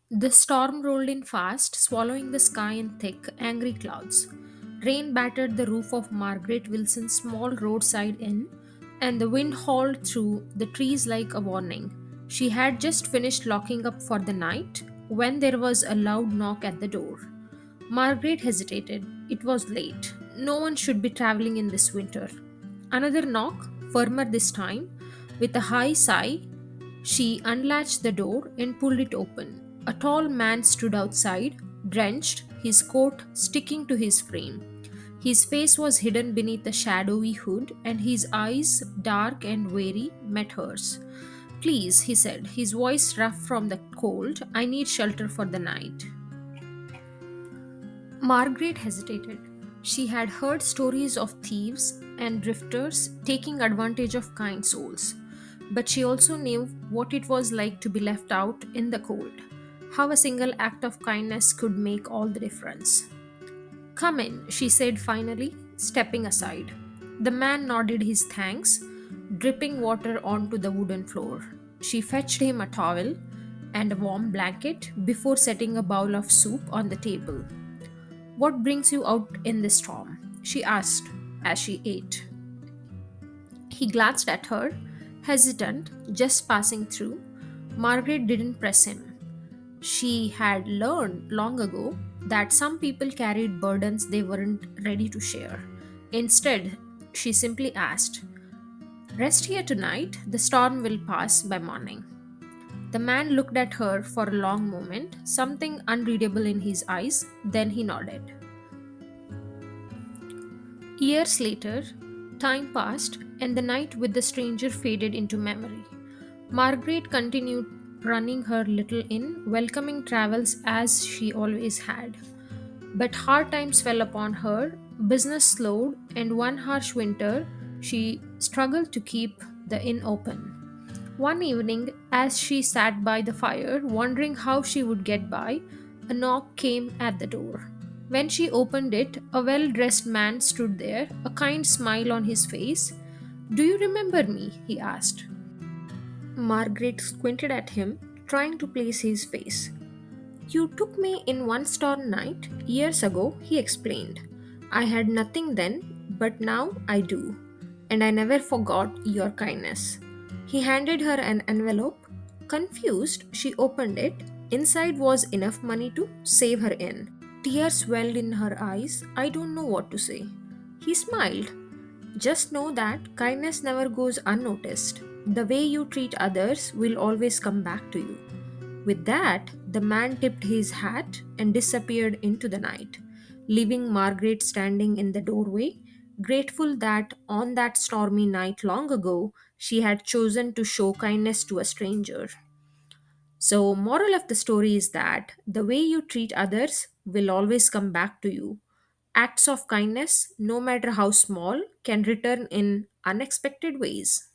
The storm rolled in fast, swallowing the sky in thick, angry clouds. Rain battered the roof of Margaret Wilson's small roadside inn, and the wind howled through the trees like a warning. She had just finished locking up for the night when there was a loud knock at the door. Margaret hesitated. It was late. No one should be traveling in this winter. Another knock, firmer this time. With a high sigh, she unlatched the door and pulled it open. A tall man stood outside, drenched, his coat sticking to his frame. His face was hidden beneath a shadowy hood, and his eyes, dark and weary, met hers. Please, he said, his voice rough from the cold, I need shelter for the night. Margaret hesitated. She had heard stories of thieves and drifters taking advantage of kind souls, but she also knew what it was like to be left out in the cold. How a single act of kindness could make all the difference. Come in, she said finally, stepping aside. The man nodded his thanks, dripping water onto the wooden floor. She fetched him a towel and a warm blanket before setting a bowl of soup on the table. What brings you out in this storm? She asked as she ate. He glanced at her, hesitant, just passing through. Margaret didn't press him. She had learned long ago that some people carried burdens they weren't ready to share. Instead, she simply asked, rest here tonight, the storm will pass by morning. The man looked at her for a long moment, something unreadable in his eyes, then he nodded. Years later, time passed, and the night with the stranger faded into memory. Margaret continued running her little inn, welcoming travels as she always had. But hard times fell upon her, business slowed, and one harsh winter she struggled to keep the inn open. One evening, as she sat by the fire, wondering how she would get by, a knock came at the door. When she opened it, a well dressed man stood there, a kind smile on his face. Do you remember me? He asked. Margaret squinted at him, trying to place his face. You took me in one storm night years ago, he explained. I had nothing then, but now I do, and I never forgot your kindness. He handed her an envelope. Confused, she opened it. Inside was enough money to save her in. Tears welled in her eyes. I don't know what to say. He smiled. Just know that kindness never goes unnoticed. The way you treat others will always come back to you. With that, the man tipped his hat and disappeared into the night, leaving Margaret standing in the doorway, grateful that on that stormy night long ago she had chosen to show kindness to a stranger. So, moral of the story is that the way you treat others will always come back to you. Acts of kindness, no matter how small, can return in unexpected ways.